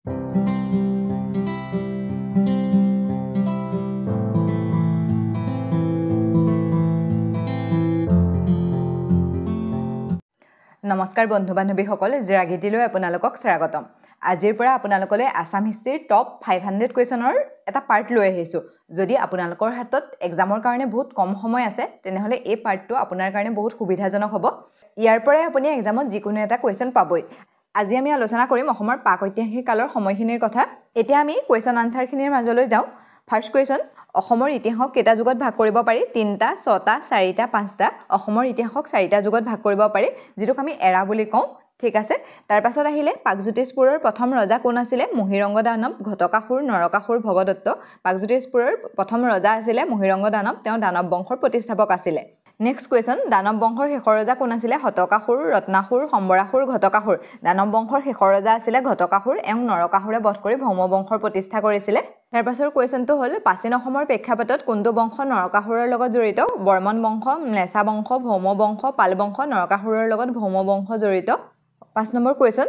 নমস্কাৰ বন্ধু বান্ধৱীসকল জিৰাগিটিলৈ আপোনালোকক স্বাগতম আজিৰ পৰা আপোনালোকলৈ আসাম হিষ্ট্ৰীৰ টপ 500 কুৱেশ্যনৰ এটা পাৰ্ট লৈ আহিছো যদি আপোনালোকৰ হাতত এক্সামৰ কাৰণে বহুত কম সময় আছে তেনেহলে এই পাৰ্টটো আপোনাৰ কাৰণে বহুত সুবিধাজনক হ'ব ইয়াৰ পৰা আপুনি এক্সামত যিকোনো এটা কুৱেশ্যন পাবই আজি আমি আলোচনা কৰিম অসমৰ প্ৰাগৈতিহাসিক কালৰ সময়খিনিৰ কথা এতিয়া আমি কুৱেশ্যন আনসাৰখিনিৰ মাজলৈ যাওঁ ফাৰ্স্ট কুৱেশ্যন অসমৰ ইতিহাসক কেইটা যুগত ভাগ কৰিব পাৰি 3টা 6টা 4টা 5টা অসমৰ ইতিহাসক 4টা যুগত ভাগ কৰিব পাৰি যেটোক আমি এৰা বুলি কওঁ ঠিক আছে তাৰ পাছত আহিলে পাকজ্যোতিষপুৰৰ প্ৰথম ৰজা কোন আছিল মহিৰংগ দানৱ ঘটকাসুৰ নৰকাসুৰ ভগদত্ত পাকজ্যোতিষপুৰৰ প্ৰথম ৰজা আছিল মহিৰংগ দানৱ তেওঁ দানৱ বংশৰ প্ৰতিষ্ঠাপক আছিল নেক্সট কুৱেশ্যন দানৱ বংশৰ শেষৰ ৰজা কোন আছিল হতকাসুৰ ৰত্নাসুৰ সম্বৰাসুৰ ঘটকাসুৰ দানৱ বংশৰ শেষৰ ৰজা আছিল ঘটকাসুৰ এওঁ নৰকাসুৰে বধ কৰি ভৌম বংশৰ প্ৰতিষ্ঠা কৰিছিল তাৰ পাছৰ কুৱেশ্যনটো হ'ল প্ৰাচীন অসমৰ প্ৰেক্ষাপটত কোনটো বংশ নৰকাসুৰৰ লগত জড়িত বৰ্মন বংশ ম্লেছা বংশ ভৌম বংশ পাল বংশ নৰকাসুৰৰ লগত ভৌম বংশ জড়িত 5 নম্বৰ কুৱেশ্যন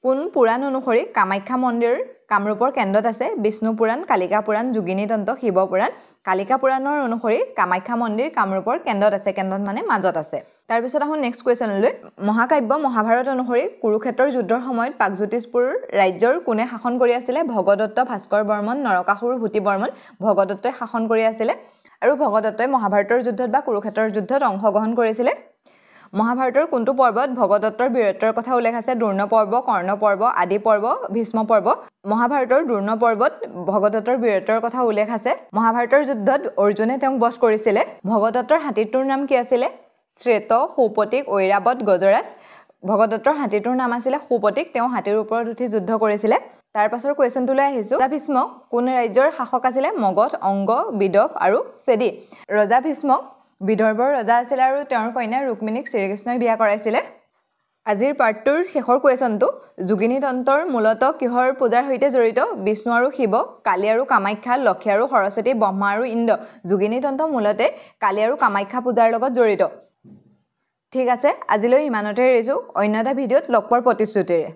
কোন পুৰাণ অনুসৰি কামাখ্যা মন্দিৰ কামৰূপৰ কেন্দ্ৰত আছে বিষ্ণু পুৰাণ কালিকা পুৰাণ যোগিনী তন্ত্ৰ শিৱ পুৰাণ কালিকা পুৰাণৰ অনুসৰি কামাখ্যা মন্দিৰ কামৰূপৰ কেন্দ্ৰত আছে কেন্দ্ৰত মানে মাজত আছে তাৰ পিছত আহো নেক্সট কুৱেশ্যনলৈ মহাকাব্য মহাভাৰত অনুসৰি কুৰুক্ষেত্ৰৰ যুদ্ধৰ সময়ত পাকজ্যোতিষপুৰ ৰাজ্যৰ কোনে শাসন কৰি আছিল ভগদত্ত ভাস্কৰ বৰ্মন নৰকাসুৰ হুতি বৰ্মন ভগদত্তই শাসন কৰি আছিল আৰু ভগদত্তই মহাভাৰতৰ যুদ্ধত বা কুৰুক্ষেত্ৰৰ যুদ্ধত অংশগ্ৰহণ কৰিছিল মহাভাৰতৰ কোনটো পৰ্বত ভগদত্তৰ বীৰত্বৰ কথা উল্লেখ আছে দুৰ্ণ পৰ্ব কৰ্ণ পৰ্ব আদি পৰ্ব ভীষ্ম পৰ্ব মহাভাৰতৰ দুৰ্ণ পৰ্বত ভগদত্তৰ বীৰত্বৰ কথা উল্লেখ আছে মহাভাৰতৰ যুদ্ধত অৰ্জুনে তেওঁক বধ কৰিছিল ভগদত্তৰ হাতীটোৰ নাম কি আছিল শ্বেত সৌপতিক ঐৰাবত গজৰাজ ভগদত্তৰ হাতীটোৰ নাম আছিল সৌপতিক তেওঁ হাতীৰ ওপৰত উঠি যুদ্ধ কৰিছিল তাৰ পাছৰ কুৱেশ্যনটোলৈ আহিছো ৰজা ভীষ্ম কোন ৰাজ্যৰ শাসক আছিল মগধ অংগ বিদৰ্ভ আৰু চেদি ৰজা ভীষ্ম বিদৰ্ভৰ ৰজা আছিল আৰু তেওঁৰ কন্যা ৰুক্মিণীক শ্ৰীকৃষ্ণই বিয়া কৰাইছিল আজিৰ পাৰ্টটোৰ শেষৰ কুৱেশ্যনটো যোগিনী তন্ত্ৰৰ মূলতঃ কিহৰ পূজাৰ সৈতে জড়িত বিষ্ণু আৰু শিৱ কালী আৰু কামাখ্যা লক্ষী আৰু সৰস্বতী ব্ৰহ্মা আৰু ইন্দ্ৰ যোগিনী তন্ত্ৰ মূলতে কালী আৰু কামাখ্যা পূজাৰ লগত জড়িত ঠিক আছে আজিলৈ ইমানতে এৰিছো অন্য এটা ভিডিঅ'ত লগ পোৱাৰ প্ৰতিশ্ৰুতিৰে